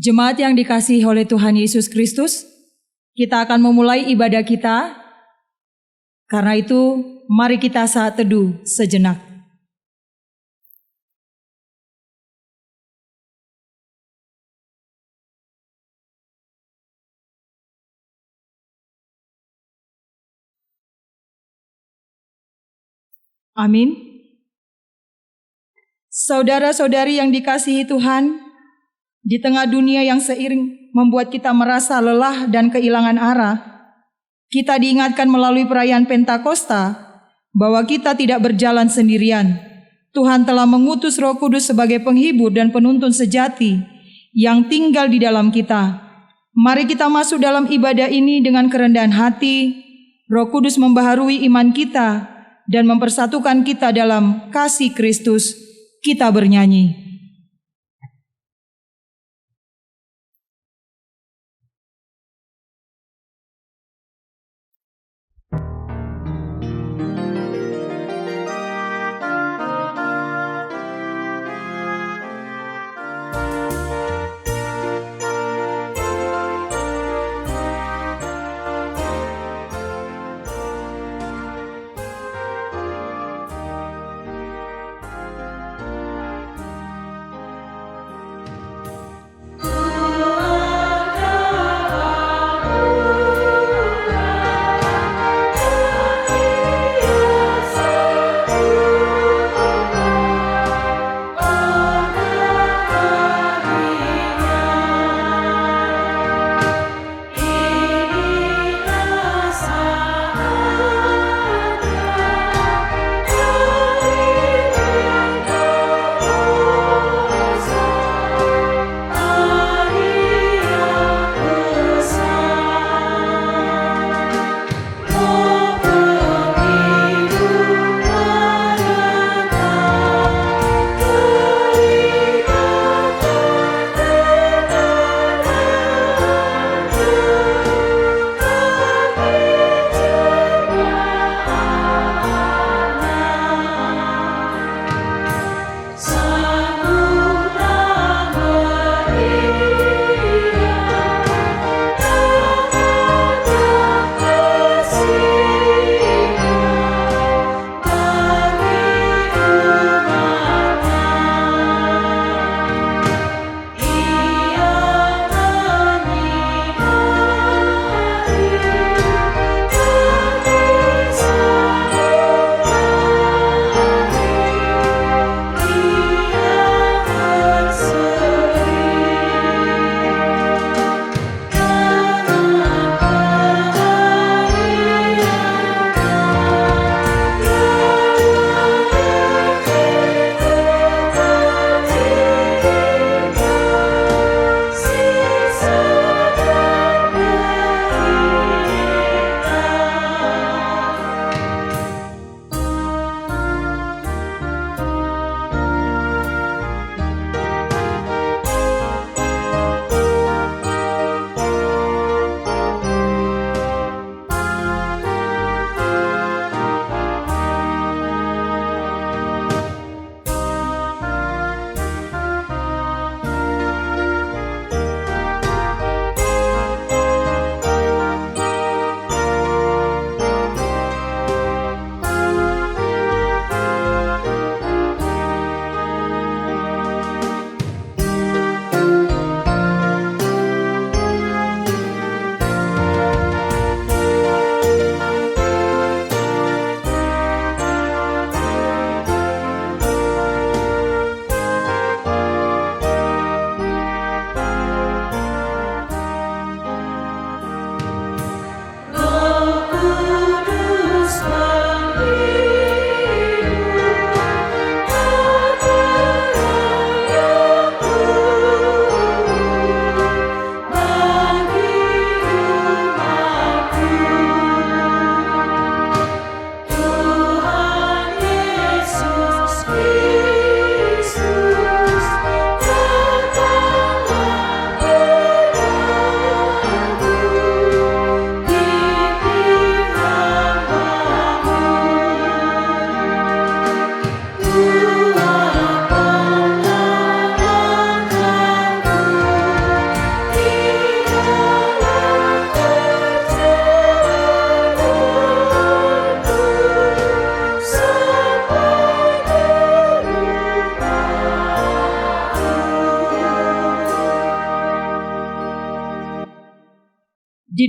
Jemaat yang dikasihi oleh Tuhan Yesus Kristus, kita akan memulai ibadah kita. Karena itu, mari kita saat teduh sejenak. Amin. Saudara-saudari yang dikasihi Tuhan, di tengah dunia yang seiring membuat kita merasa lelah dan kehilangan arah, kita diingatkan melalui perayaan Pentakosta bahwa kita tidak berjalan sendirian. Tuhan telah mengutus Roh Kudus sebagai penghibur dan penuntun sejati yang tinggal di dalam kita. Mari kita masuk dalam ibadah ini dengan kerendahan hati. Roh Kudus membaharui iman kita dan mempersatukan kita dalam kasih Kristus. Kita bernyanyi.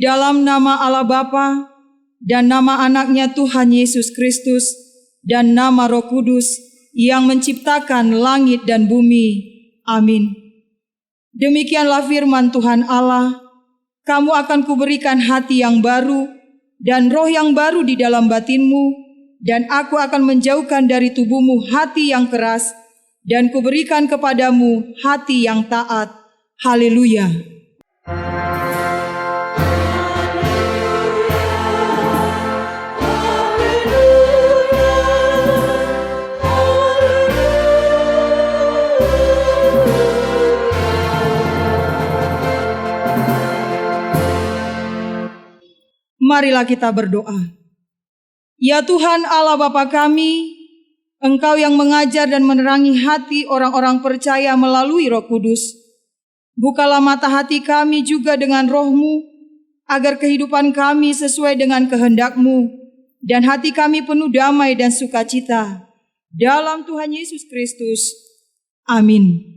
dalam nama Allah Bapa dan nama anaknya Tuhan Yesus Kristus dan nama Roh Kudus yang menciptakan langit dan bumi. Amin. Demikianlah firman Tuhan Allah, kamu akan kuberikan hati yang baru dan roh yang baru di dalam batinmu, dan aku akan menjauhkan dari tubuhmu hati yang keras, dan kuberikan kepadamu hati yang taat. Haleluya. Marilah kita berdoa. Ya Tuhan Allah Bapa kami, Engkau yang mengajar dan menerangi hati orang-orang percaya melalui Roh Kudus. Bukalah mata hati kami juga dengan Roh-Mu, agar kehidupan kami sesuai dengan kehendak-Mu, dan hati kami penuh damai dan sukacita. Dalam Tuhan Yesus Kristus. Amin.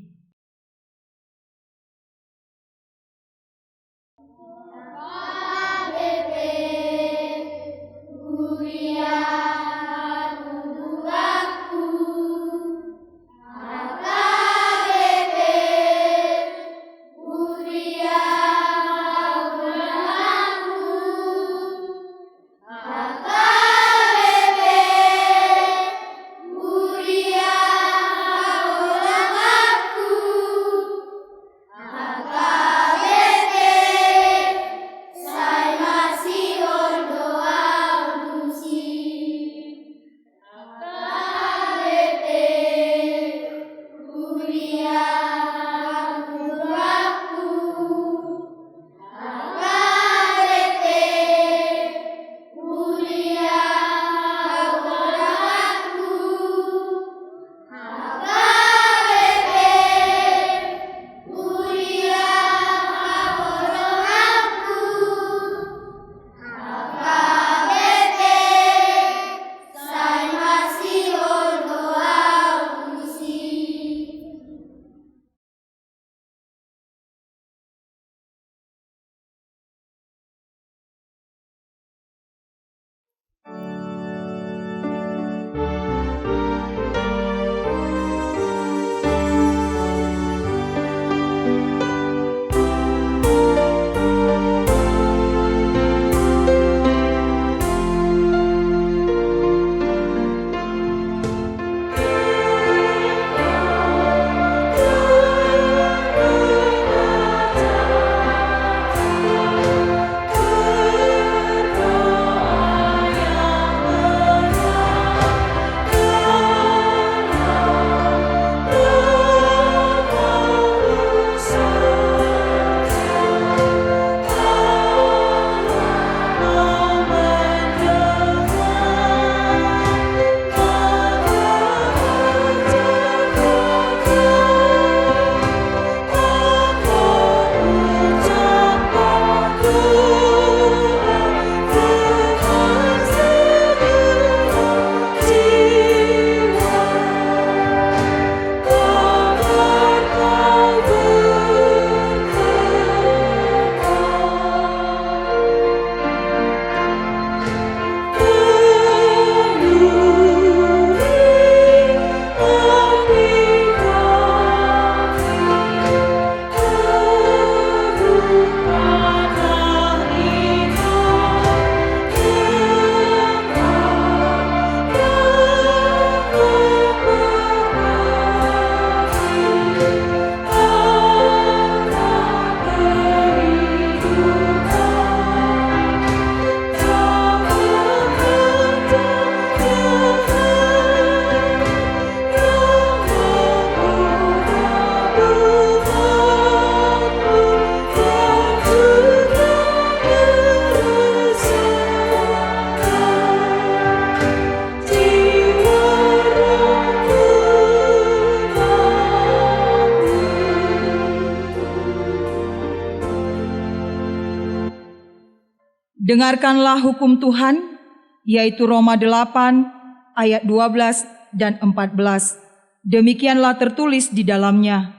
Dengarkanlah hukum Tuhan, yaitu Roma 8 ayat 12 dan 14. Demikianlah tertulis di dalamnya.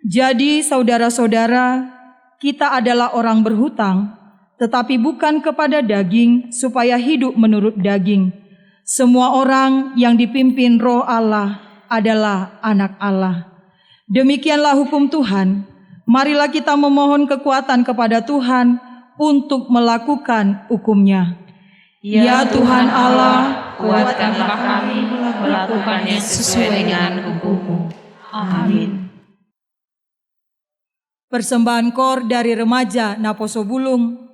Jadi saudara-saudara, kita adalah orang berhutang, tetapi bukan kepada daging, supaya hidup menurut daging. Semua orang yang dipimpin Roh Allah adalah anak Allah. Demikianlah hukum Tuhan. Marilah kita memohon kekuatan kepada Tuhan untuk melakukan hukum-Nya. Ya Tuhan Allah, kuatkanlah kami melakukannya sesuai dengan hukum-Mu. Amin. Persembahan kor dari remaja Naposo Bulung.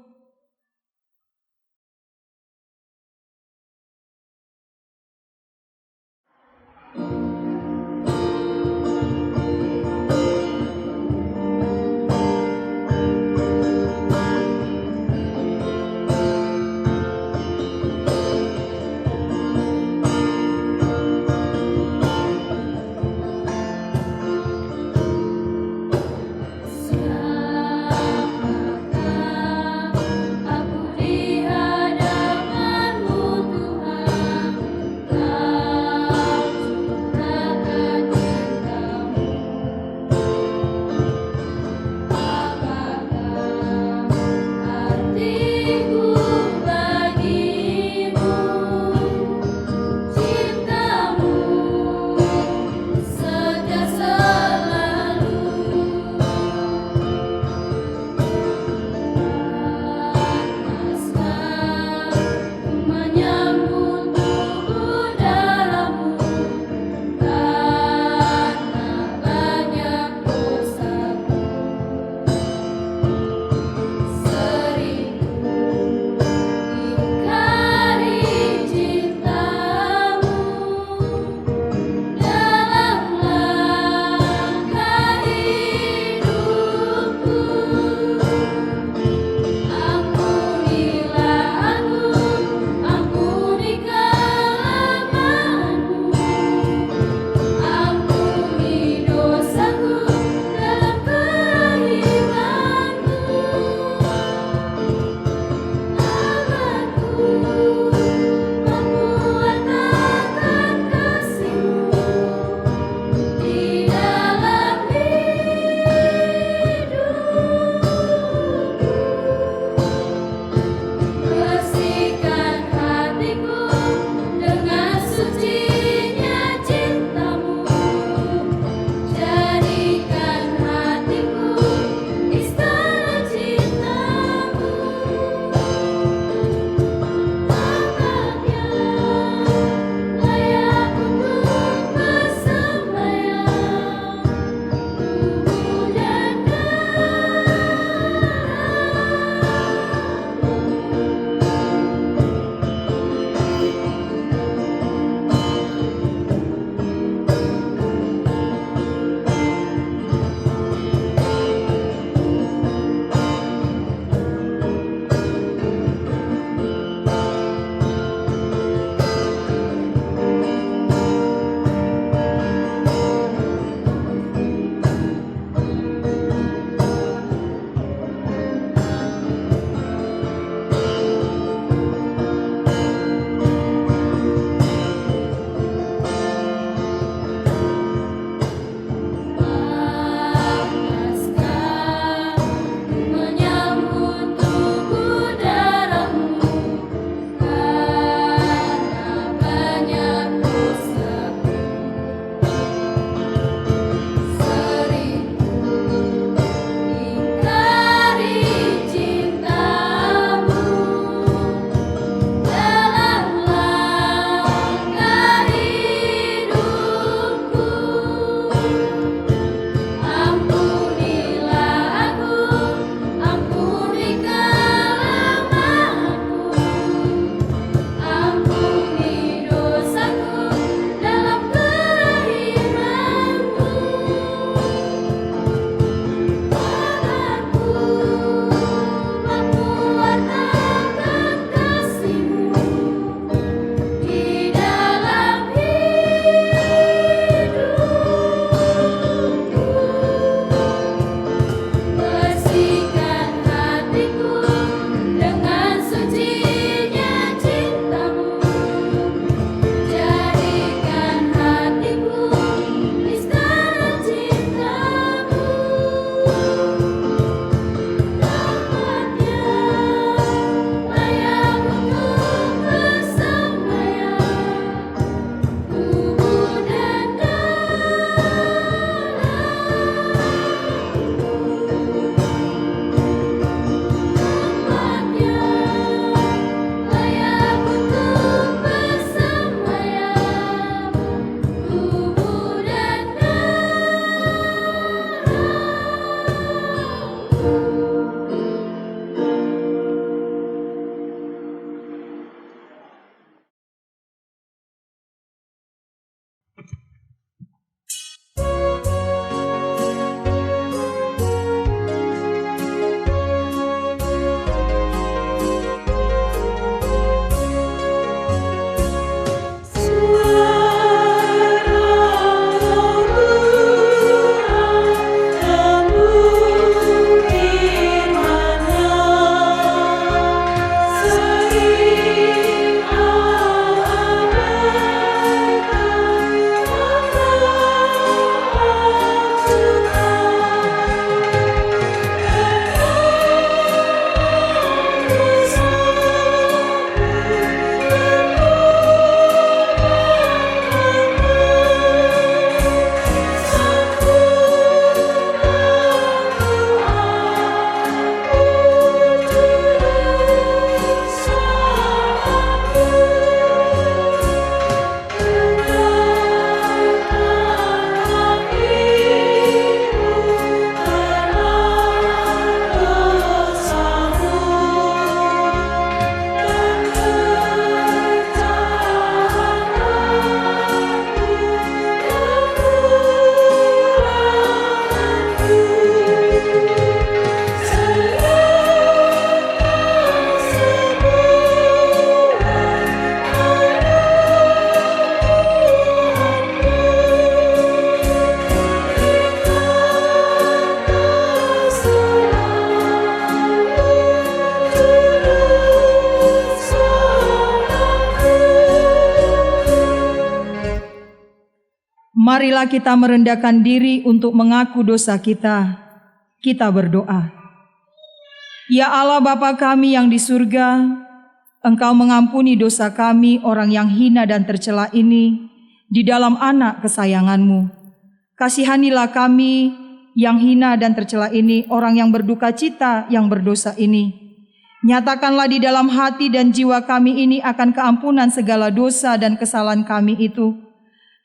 Marilah kita merendahkan diri untuk mengaku dosa kita. Kita berdoa. Ya Allah Bapa kami yang di surga, Engkau mengampuni dosa kami orang yang hina dan tercela ini di dalam anak kesayangan-Mu. Kasihanilah kami yang hina dan tercela ini, orang yang berduka cita yang berdosa ini. Nyatakanlah di dalam hati dan jiwa kami ini akan keampunan segala dosa dan kesalahan kami itu.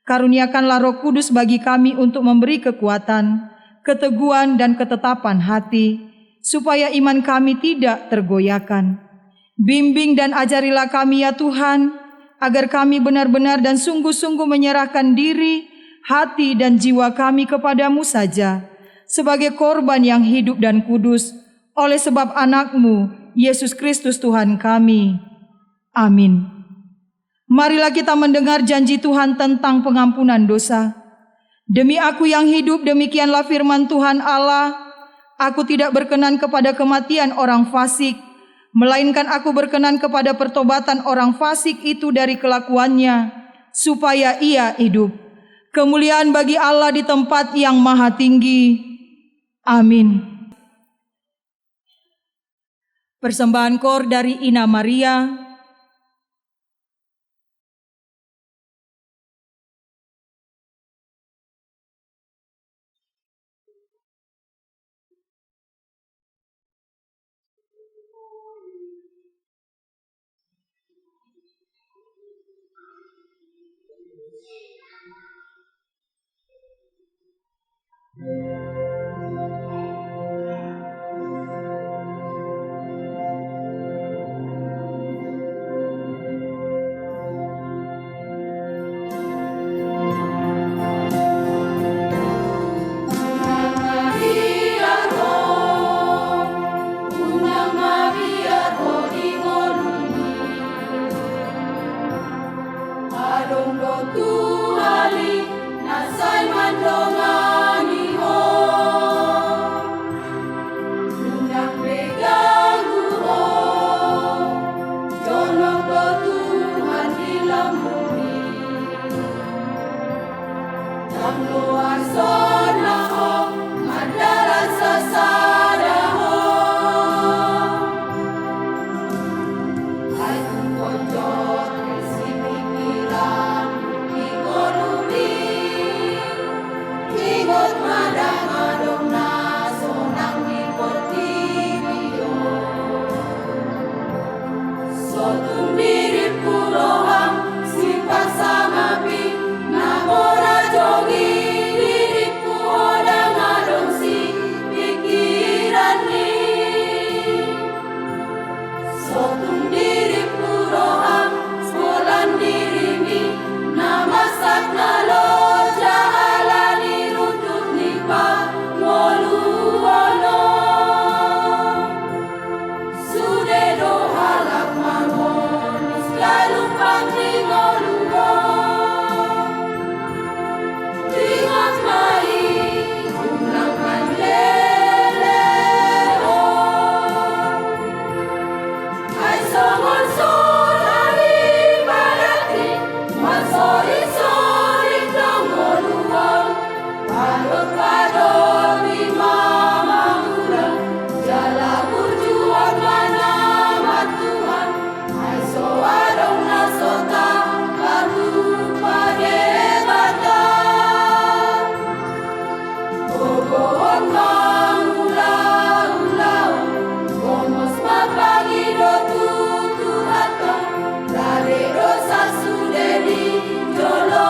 Karuniakanlah Roh Kudus bagi kami untuk memberi kekuatan, keteguhan dan ketetapan hati, supaya iman kami tidak tergoyahkan. Bimbing dan ajarilah kami ya Tuhan, agar kami benar-benar dan sungguh-sungguh menyerahkan diri, hati dan jiwa kami kepadamu saja, sebagai korban yang hidup dan kudus, oleh sebab anak-Mu, Yesus Kristus Tuhan kami. Amin. Marilah kita mendengar janji Tuhan tentang pengampunan dosa. Demi Aku yang hidup, demikianlah firman Tuhan Allah, Aku tidak berkenan kepada kematian orang fasik, melainkan Aku berkenan kepada pertobatan orang fasik itu dari kelakuannya, supaya ia hidup. Kemuliaan bagi Allah di tempat yang maha tinggi. Amin. Persembahan kor dari Ina Maria. Jolo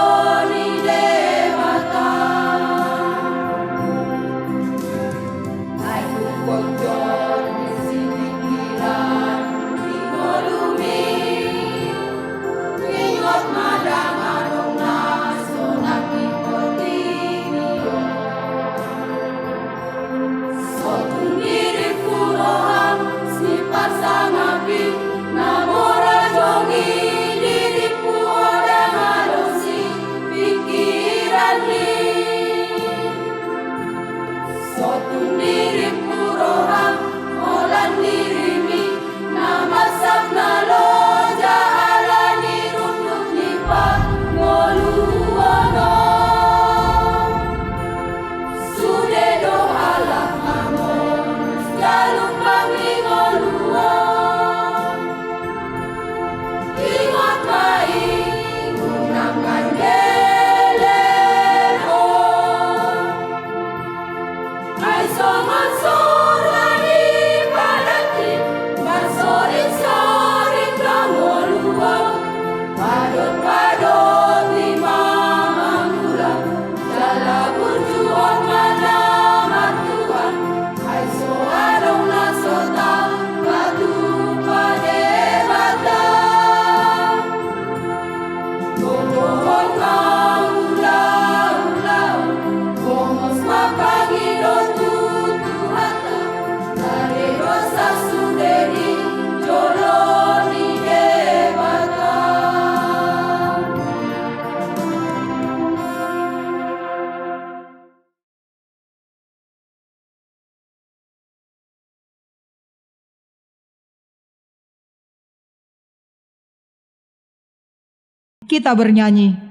Kita bernyanyi.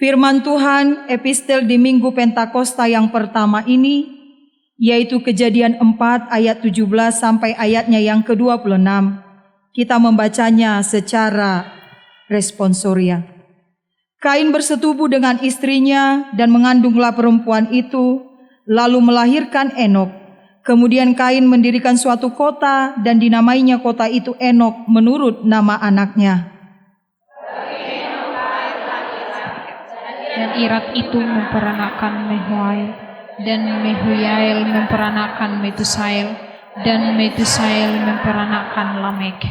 Firman Tuhan epistel di Minggu Pentakosta yang pertama ini, yaitu Kejadian 4 ayat 17 sampai ayatnya yang ke-26. Kita membacanya secara responsoria. Kain bersetubuh dengan istrinya dan mengandunglah perempuan itu, lalu melahirkan Enok. Kemudian Kain mendirikan suatu kota dan dinamainya kota itu Enok menurut nama anaknya. Dan Irad itu memperanakan Mehujael, dan Mehujael memperanakan Metusael, dan Metusael memperanakan Lamek.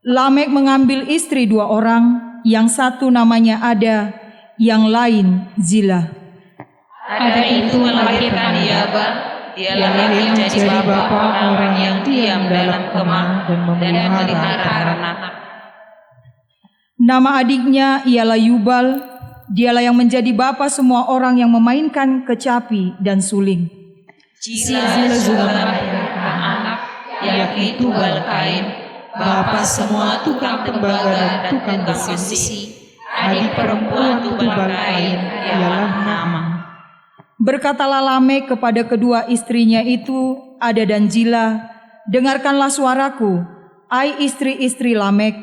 Lamek mengambil istri 2 orang, yang satu namanya Ada, yang lain Zila. Ada itu melahirkan Yabal, dialah yang menjadi bapa orang yang diam dalam kemah dan memelihara ternak. Nama adiknya ialah Yubal. Dialah yang menjadi bapa semua orang yang memainkan kecapi dan suling. Zila juga melahirkan anak, yakni Tubal Kain, bapa semua tukang tembaga dan tukang besi. Adik perempuan Tubal Kain ialah Naamah. Berkatalah Lamek kepada kedua istrinya itu, Ada dan Zila, dengarkanlah suaraku, hai istri-istri Lamek,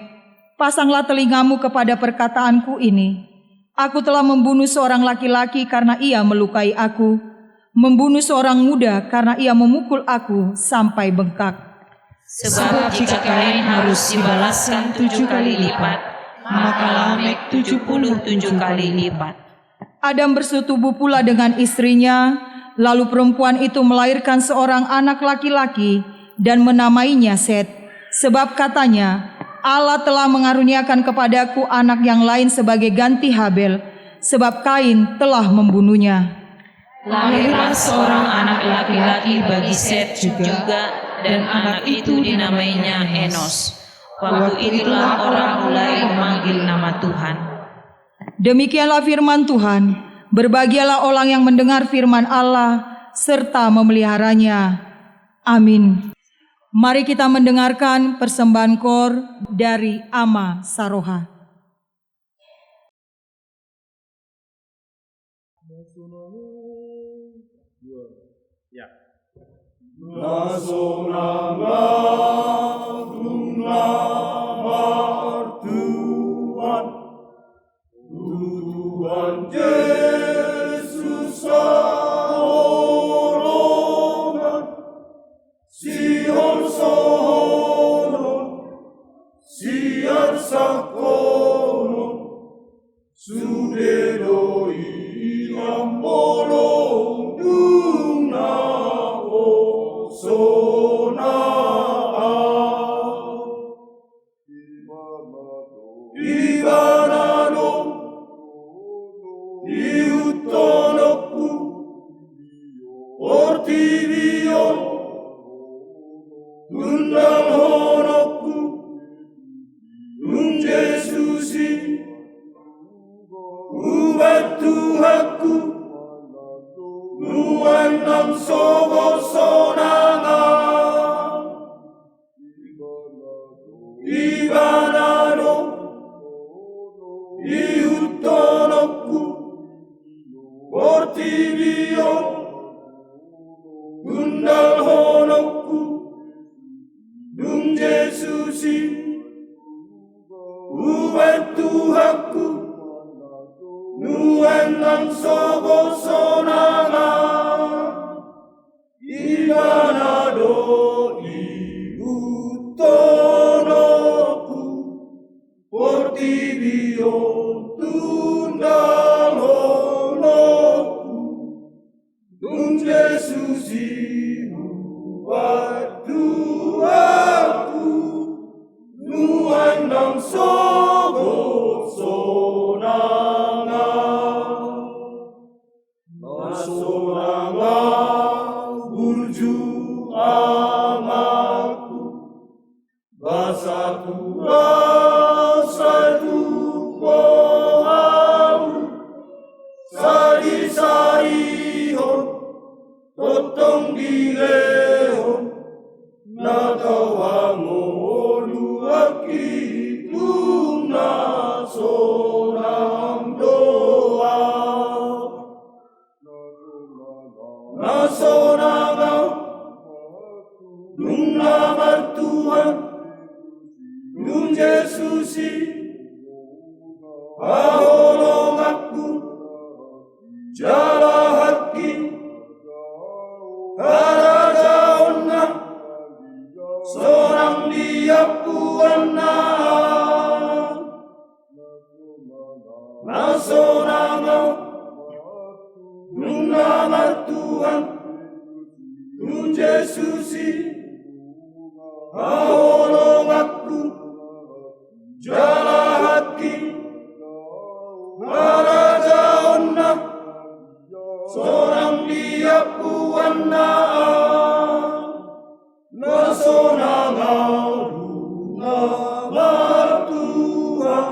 pasanglah telingamu kepada perkataanku ini. Aku telah membunuh seorang laki-laki karena ia melukai aku, membunuh seorang muda karena ia memukul aku sampai bengkak. Sebab jika Kain harus dibalaskan 7 kali lipat, maka Lamek 77 kali lipat. Adam bersetubuh pula dengan istrinya, lalu perempuan itu melahirkan seorang anak laki-laki dan menamainya Set, sebab katanya, Allah telah mengaruniakan kepadaku anak yang lain sebagai ganti Habel, sebab Kain telah membunuhnya. Lahirlah seorang anak laki-laki bagi Set juga, dan anak itu dinamainya Enos. Waktu itulah orang mulai memanggil nama Tuhan. Demikianlah firman Tuhan. Berbahagialah orang yang mendengar firman Allah serta memeliharanya. Amin. Mari kita mendengarkan persembahan kor dari Ama Saroha. Tuhan Yesus saorongan, Sion sonon, siar sakono, sudedoi ampolong duna oso. undang honokku Yesusi ubat Tuhanku nuan nang sogo sonanga ibanado iutonokku portibio undang honokku Yesusi ubat Tuhanku nuan nang sogo sonanga ibanado iutonoku portibio tundang honoku Yesusi ubat Tuhanku nuan nang sogo sonanga sonanga burju amaku basaku asatu pohamu sari-sarihon totong dilehon natawango akitung na sorang doa nasonanga nung nama Tuhan nung Yesusi ahorong aku jala haki karajaon na seorang dia puana nasonanga nung nama Tuhan nung Yesusi ahorong aku jala haki karajaon na seorang dia puana nasonanga nama Tuhan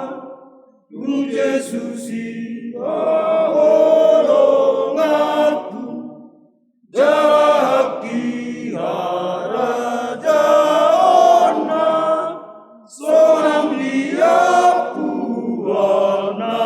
nung Yesusi ahorong aku jala haki karajaon na seorang dia puana.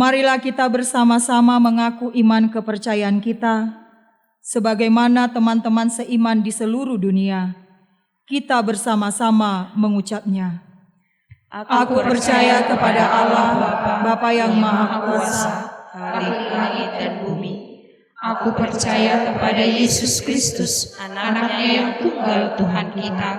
Marilah kita bersama-sama mengaku iman kepercayaan kita, sebagaimana teman-teman seiman di seluruh dunia. Kita bersama-sama mengucapnya. Aku percaya kepada Allah, Bapa yang Maha Kuasa, Khalik langit dan bumi. Aku percaya kepada Yesus Kristus, anaknya yang tunggal Tuhan kita,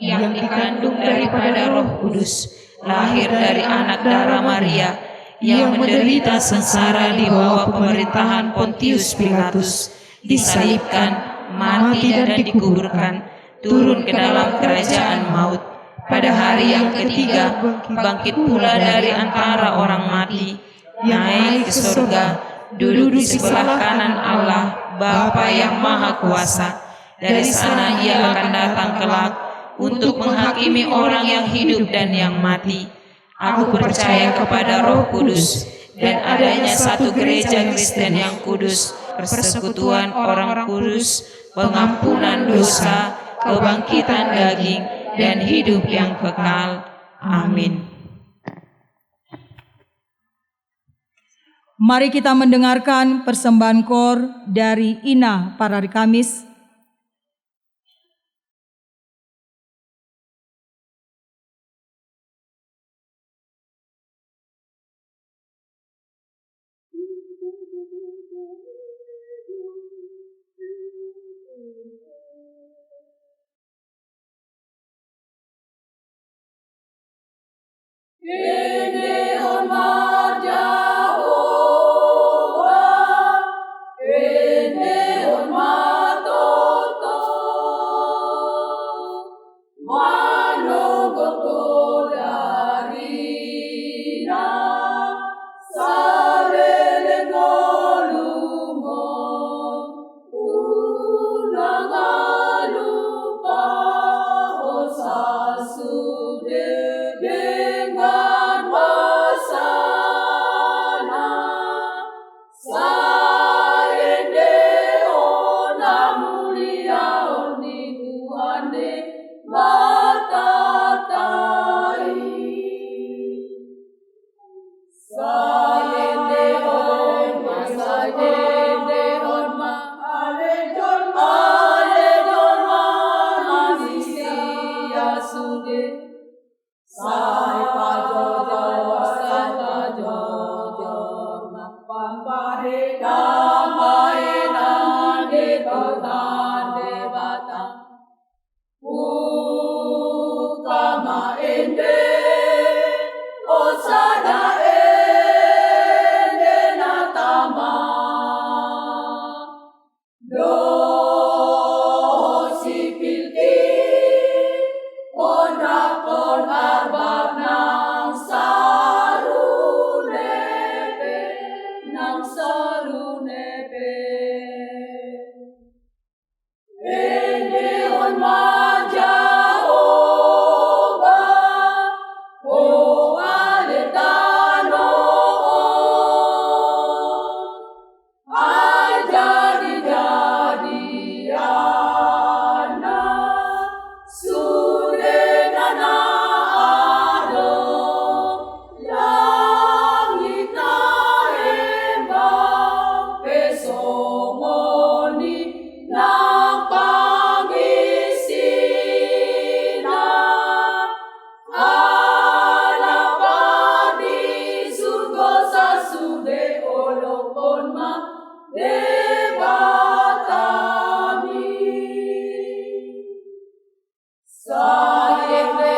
yang dikandung daripada Roh Kudus, lahir dari anak darah Maria, yang menderita sengsara di bawah pemerintahan Pontius Pilatus, disalibkan, mati dan dikuburkan, turun ke dalam kerajaan maut. Pada hari yang ketiga, bangkit pula dari antara orang mati, naik ke surga, duduk di sebelah kanan Allah, Bapa yang Maha Kuasa. Dari sana ia akan datang kelak untuk menghakimi orang yang hidup dan yang mati. Aku percaya kepada Roh Kudus dan adanya satu gereja Kristen yang kudus, persekutuan orang kudus, pengampunan dosa, kebangkitan daging, dan hidup yang kekal. Amin. Mari kita mendengarkan persembahan kor dari Ina Parari Kamis. Ene hormat Yahweh, ene hormat Toto, manogo darina, sarele ngolumo, unangalupa osasude dengan wasana, saende ona mulia oni Tuhane matatai, saende on alejon manusia sude. Sai pajojor pampare damai nande botande bata ukama ende osada ende natama do sipilti Pon arbab nang sarunepe ende on majaoba o aletano ai jadi anak Surena ado langit na embang pesomoni ng pangisina alapadi surga sa sude olokon ma debatami. Saende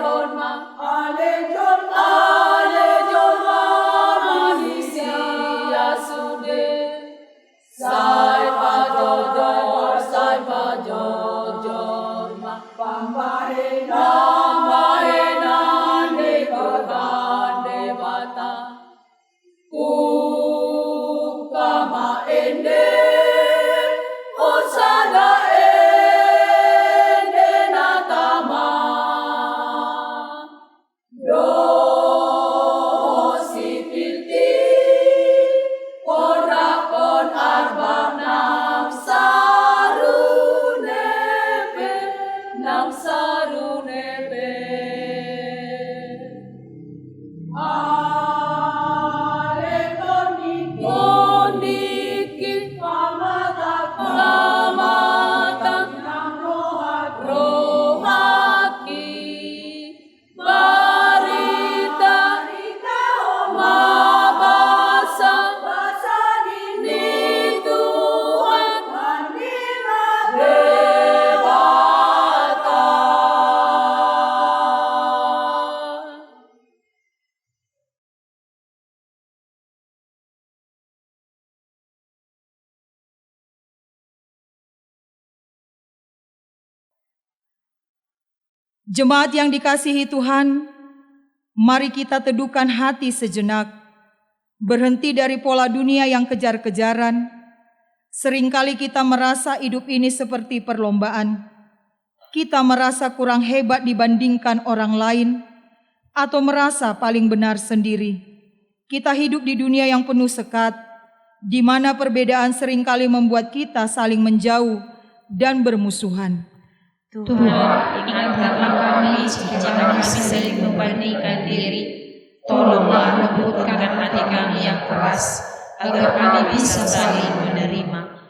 hon ma alejon manusia sude. Sai pajojor ma pampare nande bata. Jemaat yang dikasihi Tuhan, mari kita teduhkan hati sejenak, berhenti dari pola dunia yang kejar-kejaran. Seringkali kita merasa hidup ini seperti perlombaan. Kita merasa kurang hebat dibandingkan orang lain, atau merasa paling benar sendiri. Kita hidup di dunia yang penuh sekat, di mana perbedaan seringkali membuat kita saling menjauh dan bermusuhan. Tuhan, ingatkanlah kami jika kami saling membandingkan diri. Tolonglah lembutkan hati kami yang keras, agar kami bisa saling menerima.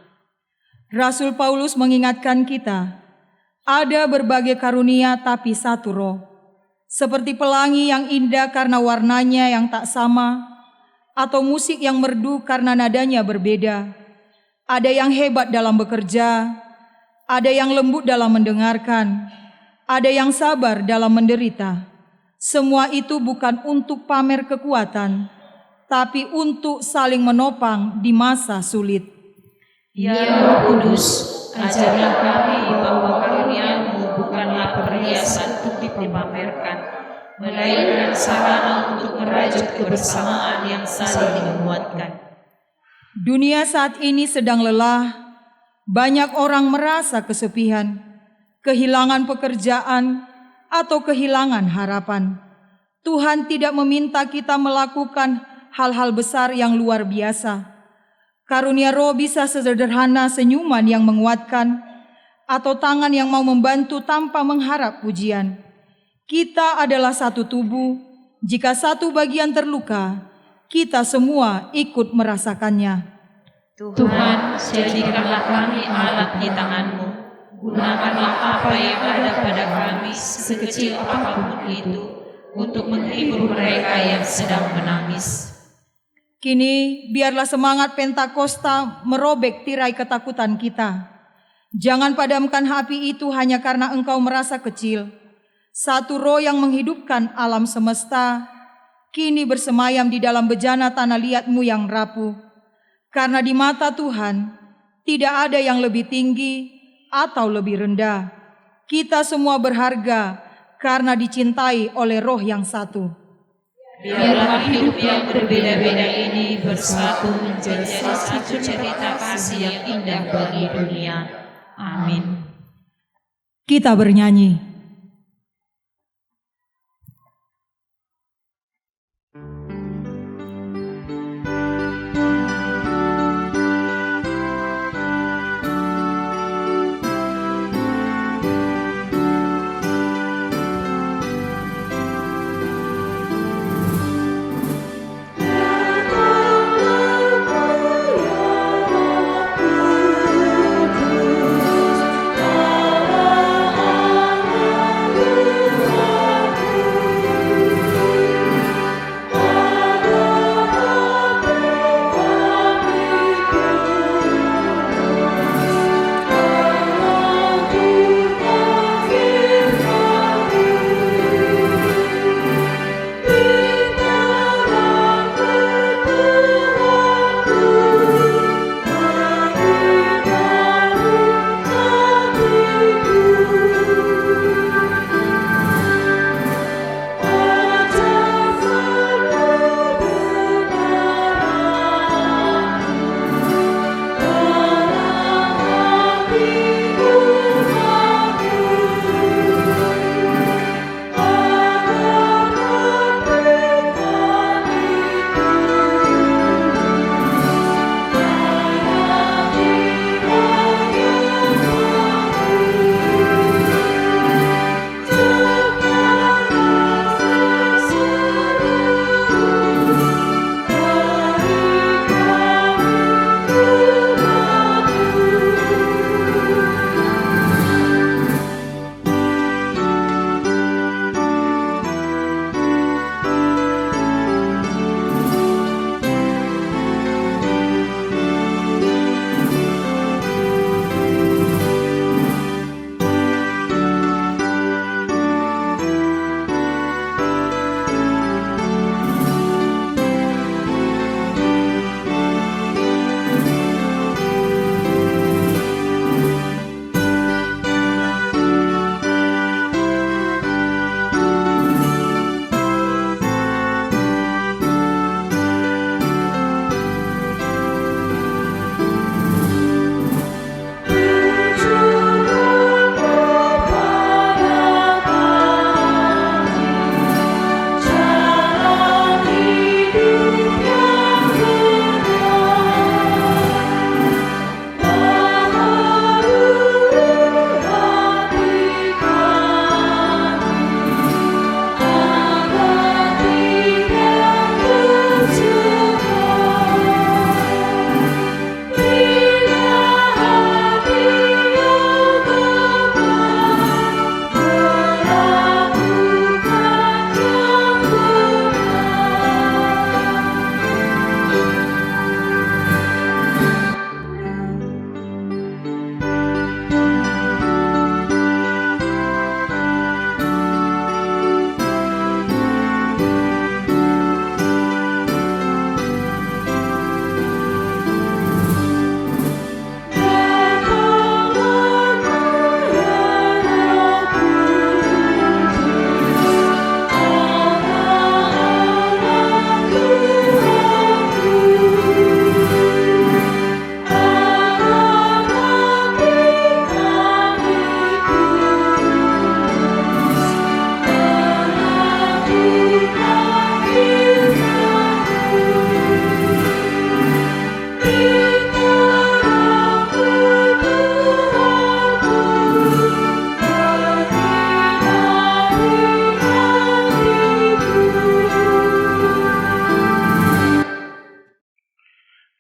Rasul Paulus mengingatkan kita, ada berbagai karunia tapi satu roh. Seperti pelangi yang indah karena warnanya yang tak sama, atau musik yang merdu karena nadanya berbeda. Ada yang hebat dalam bekerja, ada yang lembut dalam mendengarkan, ada yang sabar dalam menderita. Semua itu bukan untuk pamer kekuatan, tapi untuk saling menopang di masa sulit. Ya Roh Kudus, ajarlah kami bahwa karunia-Mu bukanlah perhiasan untuk dipamerkan, melainkan sarana untuk merajut kebersamaan yang saling menguatkan. Dunia saat ini sedang lelah. Banyak orang merasa kesepian, kehilangan pekerjaan, atau kehilangan harapan. Tuhan tidak meminta kita melakukan hal-hal besar yang luar biasa. Karunia roh bisa sesederhana senyuman yang menguatkan, atau tangan yang mau membantu tanpa mengharap pujian. Kita adalah satu tubuh. Jika satu bagian terluka, kita semua ikut merasakannya. Tuhan, jadikanlah kami alat di tangan-Mu. Gunakanlah apa yang ada pada kami, sekecil apapun itu, untuk menghibur mereka yang sedang menangis. Kini, biarlah semangat Pentakosta merobek tirai ketakutan kita. Jangan padamkan api itu hanya karena engkau merasa kecil. Satu roh yang menghidupkan alam semesta, kini bersemayam di dalam bejana tanah liatmu yang rapuh. Karena di mata Tuhan, tidak ada yang lebih tinggi atau lebih rendah. Kita semua berharga karena dicintai oleh roh yang satu. Biarlah hidup yang berbeda-beda ini bersatu menjadi satu cerita kasih yang indah bagi dunia. Amin. Kita bernyanyi.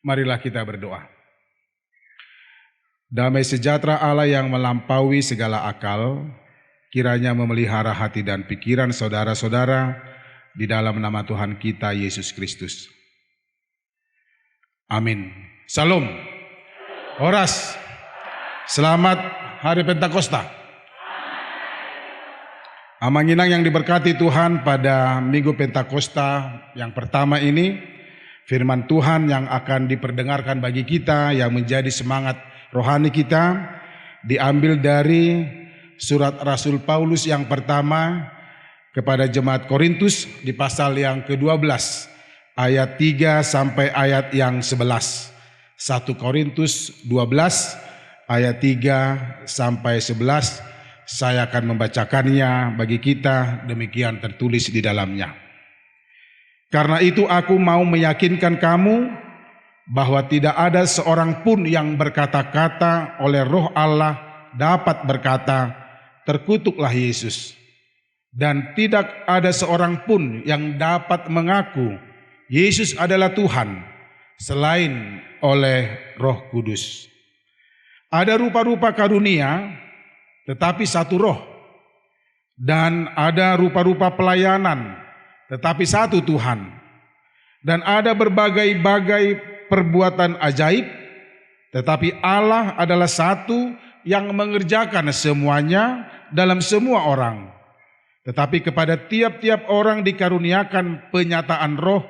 Marilah kita berdoa. Damai sejahtera Allah yang melampaui segala akal, kiranya memelihara hati dan pikiran saudara-saudara di dalam nama Tuhan kita Yesus Kristus. Amin. Salam. Horas. Selamat Hari Pentakosta. Amanginang yang diberkati Tuhan, pada Minggu Pentakosta yang pertama ini, firman Tuhan yang akan diperdengarkan bagi kita, yang menjadi semangat rohani kita, diambil dari surat Rasul Paulus yang pertama kepada jemaat Korintus di pasal yang ke-12 ayat 3 sampai ayat yang 11. 1 Korintus 12 ayat 3 sampai 11. Saya akan membacakannya bagi kita, demikian tertulis di dalamnya. Karena itu aku mau meyakinkan kamu bahwa tidak ada seorang pun yang berkata-kata oleh Roh Allah dapat berkata, terkutuklah Yesus. Dan tidak ada seorang pun yang dapat mengaku Yesus adalah Tuhan selain oleh Roh Kudus. Ada rupa-rupa karunia, tetapi satu Roh. Dan ada rupa-rupa pelayanan, tetapi satu Tuhan. Dan ada berbagai-bagai perbuatan ajaib, tetapi Allah adalah satu yang mengerjakan semuanya dalam semua orang. Tetapi kepada tiap-tiap orang dikaruniakan penyataan Roh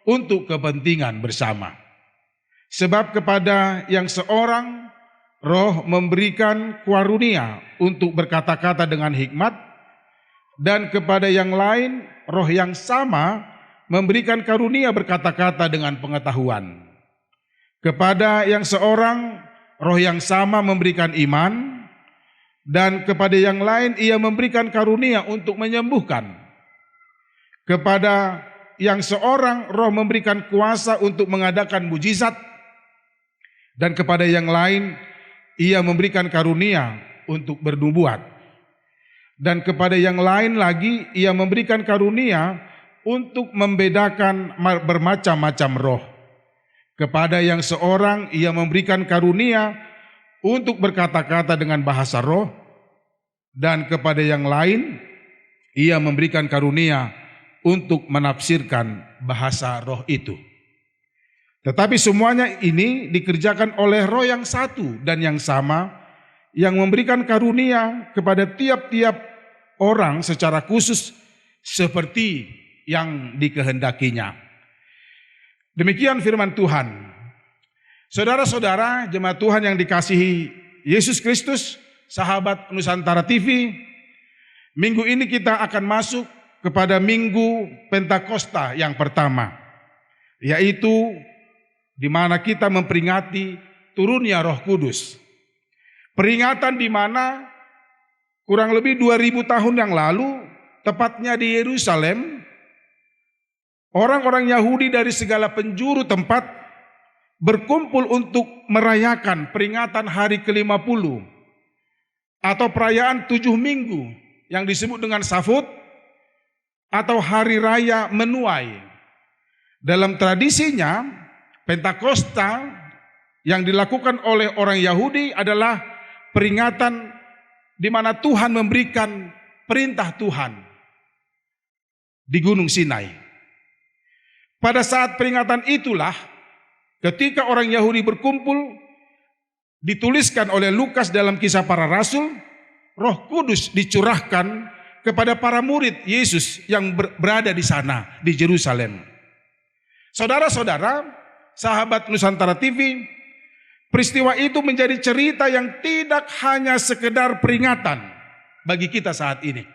untuk kepentingan bersama. Sebab kepada yang seorang Roh memberikan karunia untuk berkata-kata dengan hikmat, dan kepada yang lain Roh yang sama memberikan karunia berkata-kata dengan pengetahuan. Kepada yang seorang Roh yang sama memberikan iman, dan kepada yang lain Ia memberikan karunia untuk menyembuhkan. Kepada yang seorang Roh memberikan kuasa untuk mengadakan mujizat, dan kepada yang lain Ia memberikan karunia untuk bernubuat. Dan kepada yang lain lagi Ia memberikan karunia untuk membedakan bermacam-macam roh. Kepada yang seorang Ia memberikan karunia untuk berkata-kata dengan bahasa roh, dan kepada yang lain Ia memberikan karunia untuk menafsirkan bahasa roh itu. Tetapi semuanya ini dikerjakan oleh Roh yang satu dan yang sama, yang memberikan karunia kepada tiap-tiap orang secara khusus seperti yang dikehendakinya. Demikian firman Tuhan. Saudara-saudara, jemaat Tuhan yang dikasihi Yesus Kristus, sahabat Nusantara TV, minggu ini kita akan masuk kepada Minggu Pentakosta yang pertama, yaitu di mana kita memperingati turunnya Roh Kudus. Peringatan di mana kurang lebih 2000 tahun yang lalu, tepatnya di Yerusalem, orang-orang Yahudi dari segala penjuru tempat berkumpul untuk merayakan peringatan hari ke-50 atau perayaan 7 minggu yang disebut dengan Savut atau hari raya menuai. Dalam tradisinya, Pentakosta yang dilakukan oleh orang Yahudi adalah peringatan di mana Tuhan memberikan perintah Tuhan di Gunung Sinai. Pada saat peringatan itulah, ketika orang Yahudi berkumpul, dituliskan oleh Lukas dalam Kisah Para Rasul, Roh Kudus dicurahkan kepada para murid Yesus yang berada di sana, di Yerusalem. Saudara-saudara, sahabat Nusantara TV, peristiwa itu menjadi cerita yang tidak hanya sekedar peringatan bagi kita saat ini.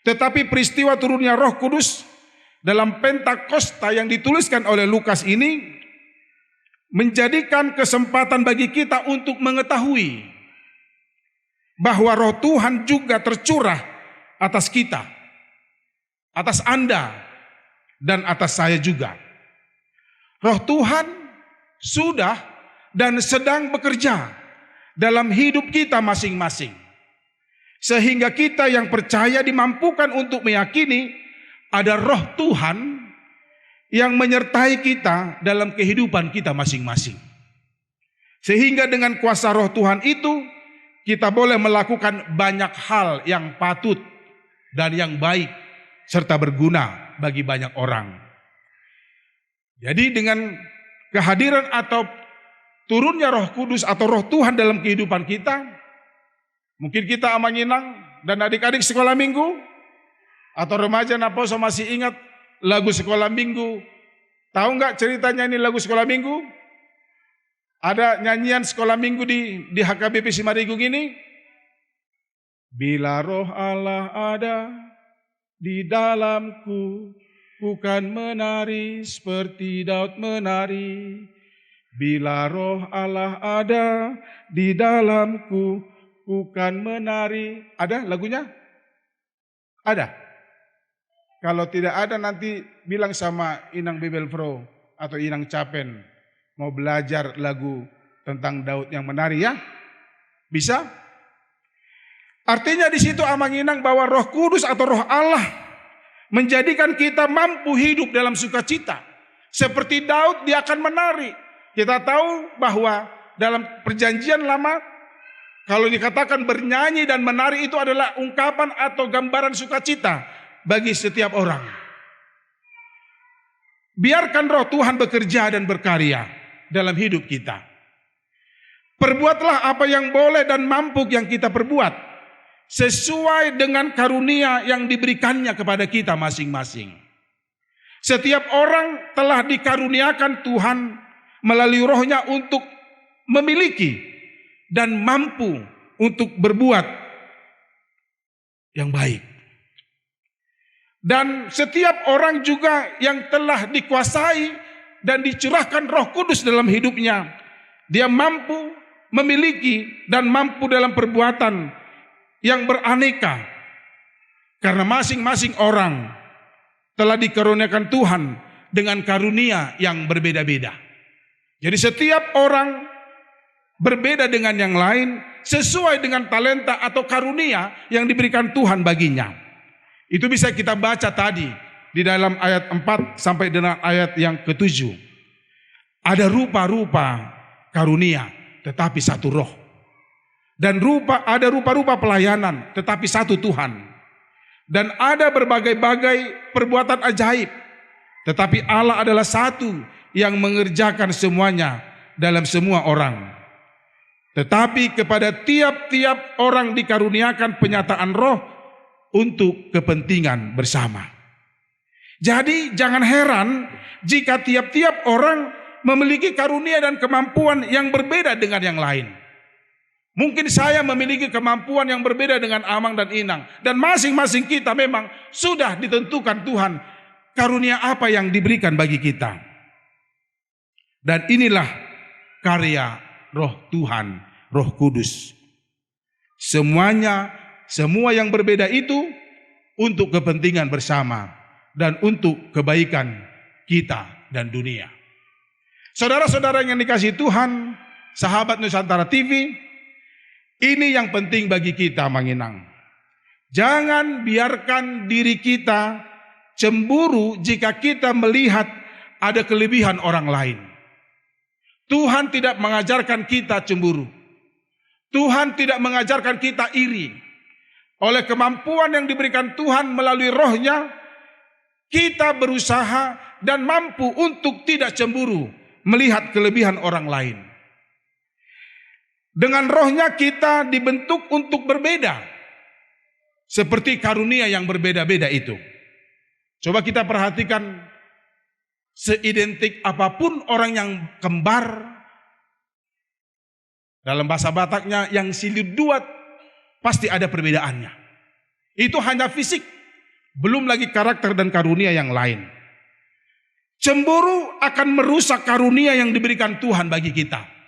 Tetapi peristiwa turunnya Roh Kudus dalam Pentakosta yang dituliskan oleh Lukas ini menjadikan kesempatan bagi kita untuk mengetahui bahwa Roh Tuhan juga tercurah atas kita, atas Anda, dan atas saya juga. Roh Tuhan sudah dan sedang bekerja dalam hidup kita masing-masing. Sehingga kita yang percaya dimampukan untuk meyakini ada Roh Tuhan yang menyertai kita dalam kehidupan kita masing-masing. Sehingga dengan kuasa roh Tuhan itu, kita boleh melakukan banyak hal yang patut dan yang baik, serta berguna bagi banyak orang. Jadi dengan kehadiran atau turunnya Roh Kudus atau Roh Tuhan dalam kehidupan kita, mungkin kita Amanginang dan adik-adik sekolah minggu, atau remaja Naposo masih ingat lagu sekolah minggu. Tahu nggak ceritanya ini lagu sekolah minggu? Ada nyanyian sekolah minggu di HKBP Simarigung ini. Bila roh Allah ada di dalamku, bukan menari seperti Daud menari. Bila roh Allah ada di dalamku, bukan menari. Ada lagunya? Ada? Kalau tidak ada nanti bilang sama Inang Bebelfro atau Inang Capen, mau belajar lagu tentang Daud yang menari ya? Bisa? Artinya di situ Amanginang bahwa Roh Kudus atau Roh Allah menjadikan kita mampu hidup dalam sukacita. Seperti Daud, dia akan menari. Kita tahu bahwa dalam perjanjian lama, kalau dikatakan bernyanyi dan menari itu adalah ungkapan atau gambaran sukacita bagi setiap orang. Biarkan roh Tuhan bekerja dan berkarya dalam hidup kita. Perbuatlah apa yang boleh dan mampu yang kita perbuat, sesuai dengan karunia yang diberikannya kepada kita masing-masing. Setiap orang telah dikaruniakan Tuhan melalui rohnya untuk memiliki dan mampu untuk berbuat yang baik. Dan setiap orang juga yang telah dikuasai dan dicurahkan Roh Kudus dalam hidupnya, dia mampu memiliki dan mampu dalam perbuatan yang beraneka. Karena masing-masing orang telah dikaruniakan Tuhan dengan karunia yang berbeda-beda. Jadi setiap orang berbeda dengan yang lain sesuai dengan talenta atau karunia yang diberikan Tuhan baginya. Itu bisa kita baca tadi di dalam ayat 4 sampai dengan ayat yang ke-7. Ada rupa-rupa karunia tetapi satu roh. Dan ada rupa-rupa pelayanan tetapi satu Tuhan. Dan ada berbagai-bagai perbuatan ajaib, tetapi Allah adalah satu yang mengerjakan semuanya dalam semua orang. Tetapi kepada tiap-tiap orang dikaruniakan penyataan roh untuk kepentingan bersama. Jadi jangan heran jika tiap-tiap orang memiliki karunia dan kemampuan yang berbeda dengan yang lain. Mungkin saya memiliki kemampuan yang berbeda dengan Amang dan Inang. Dan masing-masing kita memang sudah ditentukan Tuhan karunia apa yang diberikan bagi kita. Dan inilah karya roh Tuhan, Roh Kudus. Semua yang berbeda itu untuk kepentingan bersama dan untuk kebaikan kita dan dunia. Saudara-saudara yang dikasihi Tuhan, sahabat Nusantara TV, ini yang penting bagi kita Manginang. Jangan biarkan diri kita cemburu jika kita melihat ada kelebihan orang lain. Tuhan tidak mengajarkan kita cemburu. Tuhan tidak mengajarkan kita iri. Oleh kemampuan yang diberikan Tuhan melalui rohnya, kita berusaha dan mampu untuk tidak cemburu melihat kelebihan orang lain. Dengan rohnya kita dibentuk untuk berbeda. Seperti karunia yang berbeda-beda itu. Coba kita perhatikan, seidentik apapun orang yang kembar, dalam bahasa Bataknya yang silit dua, pasti ada perbedaannya. Itu hanya fisik, belum lagi karakter dan karunia yang lain. Cemburu akan merusak karunia yang diberikan Tuhan bagi kita.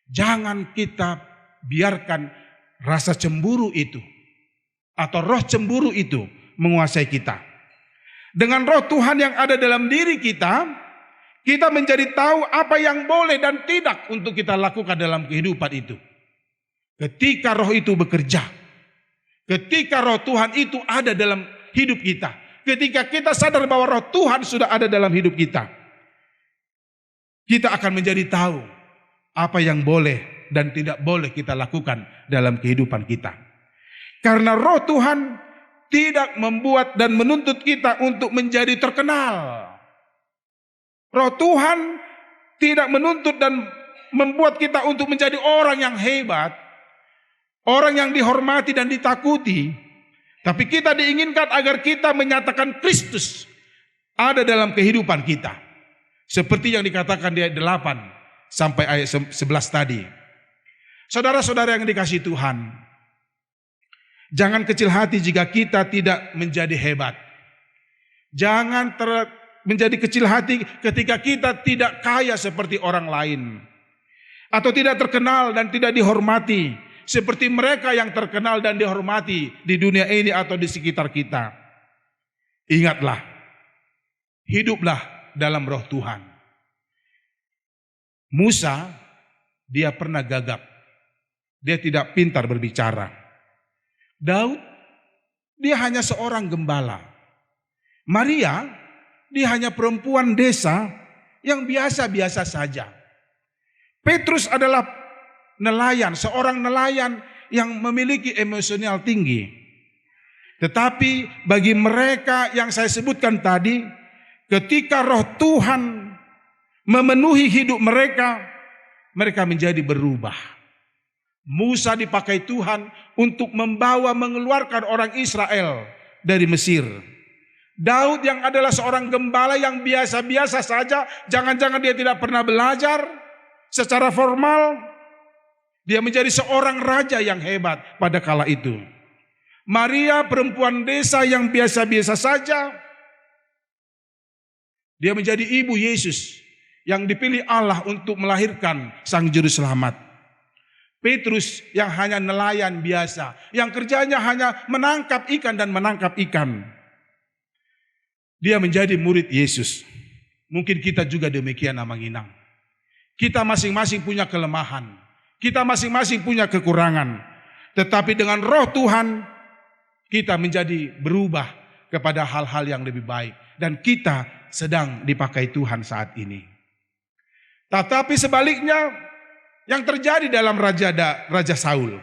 Jangan kita biarkan rasa cemburu itu atau roh cemburu itu menguasai kita. Dengan roh Tuhan yang ada dalam diri kita, kita menjadi tahu apa yang boleh dan tidak untuk kita lakukan dalam kehidupan itu. Ketika roh itu bekerja, ketika roh Tuhan itu ada dalam hidup kita, ketika kita sadar bahwa roh Tuhan sudah ada dalam hidup kita, kita akan menjadi tahu apa yang boleh dan tidak boleh kita lakukan dalam kehidupan kita. Karena roh Tuhan tidak membuat dan menuntut kita untuk menjadi terkenal. Roh Tuhan tidak menuntut dan membuat kita untuk menjadi orang yang hebat, orang yang dihormati dan ditakuti. Tapi kita diinginkan agar kita menyatakan Kristus ada dalam kehidupan kita. Seperti yang dikatakan di ayat 8 sampai ayat 11 tadi. Saudara-saudara yang dikasihi Tuhan, jangan kecil hati jika kita tidak menjadi hebat. Jangan menjadi kecil hati ketika kita tidak kaya seperti orang lain. Atau tidak terkenal dan tidak dihormati seperti mereka yang terkenal dan dihormati di dunia ini atau di sekitar kita. Ingatlah, hiduplah dalam roh Tuhan. Musa, dia pernah gagap. Dia tidak pintar berbicara. Daud, dia hanya seorang gembala. Maria, dia hanya perempuan desa yang biasa-biasa saja. Petrus adalah nelayan, seorang nelayan yang memiliki emosional tinggi. Tetapi bagi mereka yang saya sebutkan tadi, ketika roh Tuhan memenuhi hidup mereka, mereka menjadi berubah. Musa dipakai Tuhan untuk mengeluarkan orang Israel dari Mesir. Daud yang adalah seorang gembala yang biasa-biasa saja, jangan-jangan dia tidak pernah belajar secara formal, dia menjadi seorang raja yang hebat pada kala itu. Maria perempuan desa yang biasa-biasa saja, dia menjadi ibu Yesus yang dipilih Allah untuk melahirkan sang juru selamat. Petrus yang hanya nelayan biasa, yang kerjanya hanya menangkap ikan dan menangkap ikan. Dia menjadi murid Yesus. Mungkin kita juga demikian, Amanginang. Kita masing-masing punya kelemahan. Kita masing-masing punya kekurangan. Tetapi dengan roh Tuhan, kita menjadi berubah kepada hal-hal yang lebih baik. Dan kita sedang dipakai Tuhan saat ini. Tetapi sebaliknya, yang terjadi dalam Raja Saul.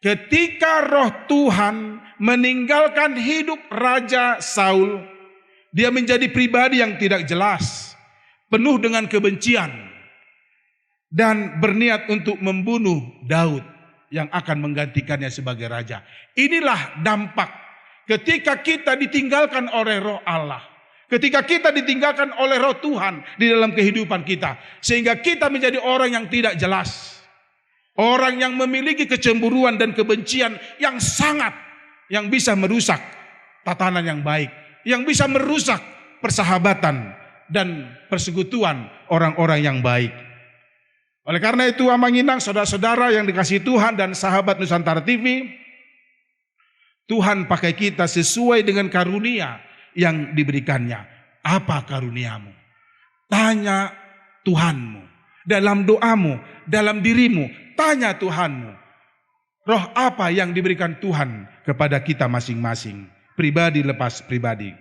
Ketika roh Tuhan meninggalkan hidup Raja Saul, dia menjadi pribadi yang tidak jelas, penuh dengan kebencian, dan berniat untuk membunuh Daud yang akan menggantikannya sebagai raja. Inilah dampak ketika kita ditinggalkan oleh roh Allah. Ketika kita ditinggalkan oleh roh Tuhan di dalam kehidupan kita. Sehingga kita menjadi orang yang tidak jelas. Orang yang memiliki kecemburuan dan kebencian yang sangat, yang bisa merusak tatanan yang baik. Yang bisa merusak persahabatan dan persekutuan orang-orang yang baik. Oleh karena itu, Amanginang, saudara-saudara yang dikasihi Tuhan dan sahabat Nusantara TV, Tuhan pakai kita sesuai dengan karunia yang diberikannya. Apa karuniamu? Tanya Tuhanmu. Dalam doamu, dalam dirimu, tanya Tuhanmu. Roh apa yang diberikan Tuhan kepada kita masing-masing. Pribadi lepas pribadi.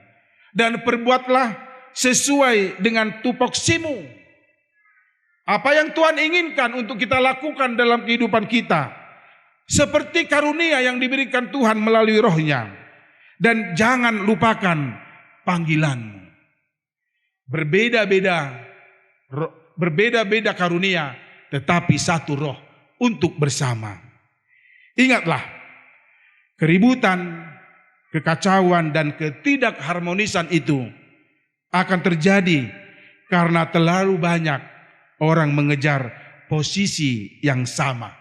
Dan perbuatlah sesuai dengan tupoksimu. Apa yang Tuhan inginkan untuk kita lakukan dalam kehidupan kita. Seperti karunia yang diberikan Tuhan melalui rohnya. Dan jangan lupakan panggilanmu. Berbeda-beda karunia, tetapi satu roh untuk bersama. Ingatlah, keributan, kekacauan dan ketidakharmonisan itu akan terjadi karena terlalu banyak orang mengejar posisi yang sama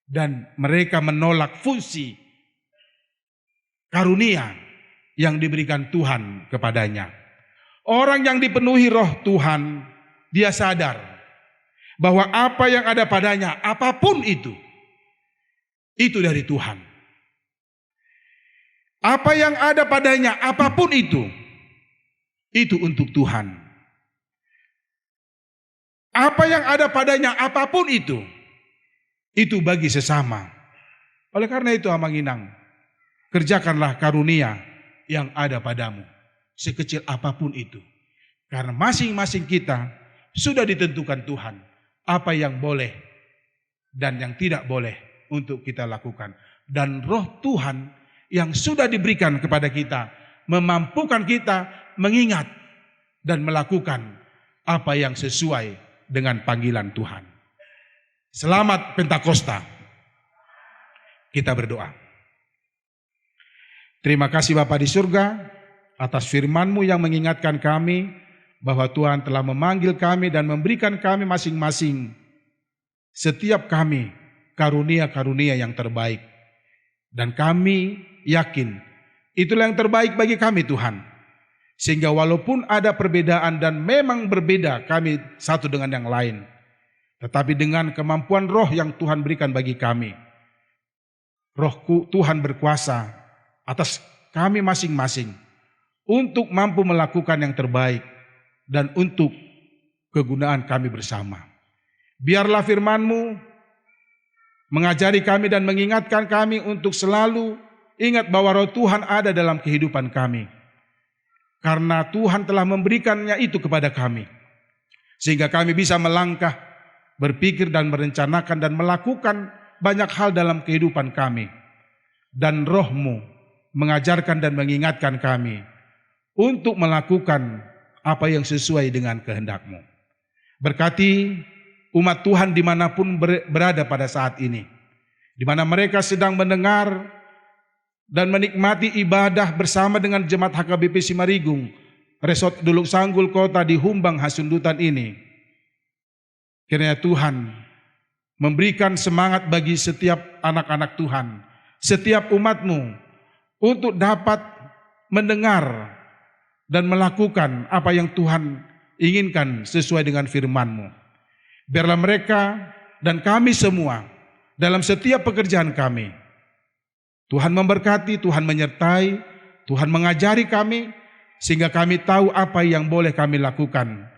dan mereka menolak fungsi karunia yang diberikan Tuhan kepadanya. Orang yang dipenuhi roh Tuhan, dia sadar bahwa apa yang ada padanya, apapun itu dari Tuhan. Apa yang ada padanya, apapun itu untuk Tuhan. Apa yang ada padanya, apapun itu bagi sesama. Oleh karena itu, Amanginang, kerjakanlah karunia yang ada padamu, sekecil apapun itu. Karena masing-masing kita sudah ditentukan Tuhan apa yang boleh dan yang tidak boleh untuk kita lakukan. Dan roh Tuhan yang sudah diberikan kepada kita memampukan kita mengingat dan melakukan apa yang sesuai dengan panggilan Tuhan. Selamat Pentakosta. Kita berdoa. Terima kasih Bapa di surga atas firman-Mu yang mengingatkan kami bahwa Tuhan telah memanggil kami dan memberikan kami masing-masing, setiap kami, karunia-karunia yang terbaik. Dan kami yakin itulah yang terbaik bagi kami Tuhan. Sehingga walaupun ada perbedaan dan memang berbeda kami satu dengan yang lain, tetapi dengan kemampuan roh yang Tuhan berikan bagi kami, roh Tuhan berkuasa atas kami masing-masing untuk mampu melakukan yang terbaik dan untuk kegunaan kami bersama. Biarlah firman-Mu mengajari kami dan mengingatkan kami untuk selalu ingat bahwa roh Tuhan ada dalam kehidupan kami. Karena Tuhan telah memberikannya itu kepada kami. Sehingga kami bisa melangkah, berpikir dan merencanakan dan melakukan banyak hal dalam kehidupan kami. Dan roh-Mu mengajarkan dan mengingatkan kami untuk melakukan apa yang sesuai dengan kehendak-Mu. Berkati umat Tuhan dimanapun berada pada saat ini, di mana mereka sedang mendengar dan menikmati ibadah bersama dengan jemaat HKBP Simarigung, Resort Duluk Sanggul Kota di Humbang Hasundutan ini. Kiranya Tuhan memberikan semangat bagi setiap anak-anak Tuhan, setiap umat-Mu untuk dapat mendengar dan melakukan apa yang Tuhan inginkan sesuai dengan firman-Mu. Biarlah mereka dan kami semua dalam setiap pekerjaan kami, Tuhan memberkati, Tuhan menyertai, Tuhan mengajari kami, sehingga kami tahu apa yang boleh kami lakukan,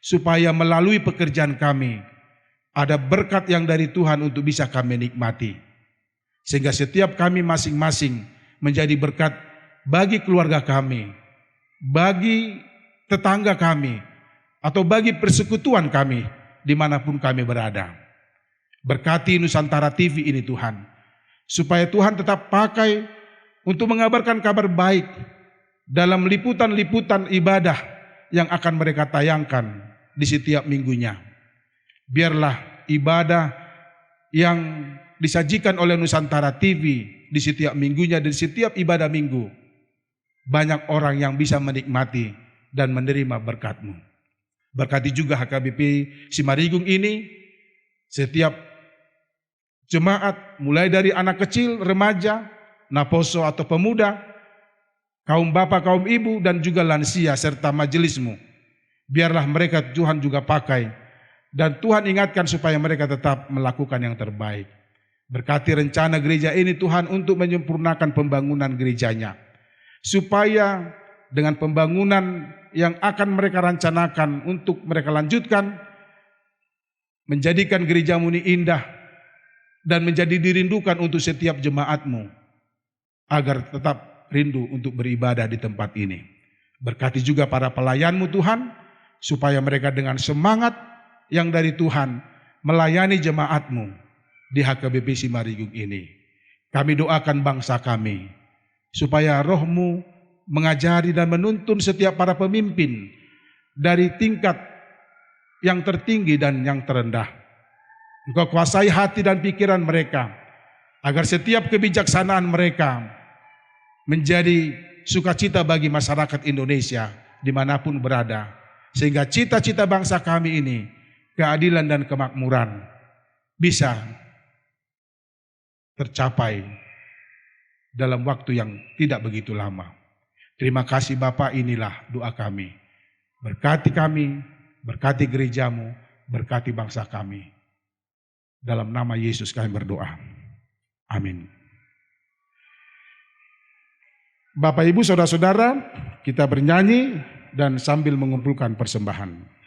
supaya melalui pekerjaan kami, ada berkat yang dari Tuhan untuk bisa kami nikmati. Sehingga setiap kami masing-masing menjadi berkat bagi keluarga kami, bagi tetangga kami, atau bagi persekutuan kami, dimanapun kami berada. Berkati Nusantara TV ini Tuhan, supaya Tuhan tetap pakai untuk mengabarkan kabar baik dalam liputan-liputan ibadah yang akan mereka tayangkan di setiap minggunya. Biarlah ibadah yang disajikan oleh Nusantara TV di setiap minggunya, di setiap ibadah minggu, banyak orang yang bisa menikmati dan menerima berkat-Mu. Berkati juga HKBP Simarigung ini, setiap jemaat mulai dari anak kecil, remaja, naposo atau pemuda, kaum bapak, kaum ibu, dan juga lansia serta majelis-Mu. Biarlah mereka Tuhan juga pakai dan Tuhan ingatkan supaya mereka tetap melakukan yang terbaik. Berkati rencana gereja ini Tuhan untuk menyempurnakan pembangunan gerejanya, supaya dengan pembangunan yang akan mereka rencanakan untuk mereka lanjutkan, menjadikan gereja-Mu ini indah dan menjadi dirindukan untuk setiap jemaat-Mu, agar tetap rindu untuk beribadah di tempat ini. Berkati juga para pelayan-Mu Tuhan, supaya mereka dengan semangat yang dari Tuhan melayani jemaat-Mu di HKBP Simarigung ini. Kami doakan bangsa kami, supaya roh-Mu mengajari dan menuntun setiap para pemimpin dari tingkat yang tertinggi dan yang terendah. Engkau kuasai hati dan pikiran mereka, agar setiap kebijaksanaan mereka menjadi sukacita bagi masyarakat Indonesia dimanapun berada. Sehingga cita-cita bangsa kami ini, keadilan dan kemakmuran, bisa tercapai dalam waktu yang tidak begitu lama. Terima kasih Bapa, inilah doa kami. Berkati kami, berkati gereja-Mu, berkati bangsa kami. Dalam nama Yesus kami berdoa. Amin. Bapak, Ibu, Saudara-saudara, kita bernyanyi dan sambil mengumpulkan persembahan.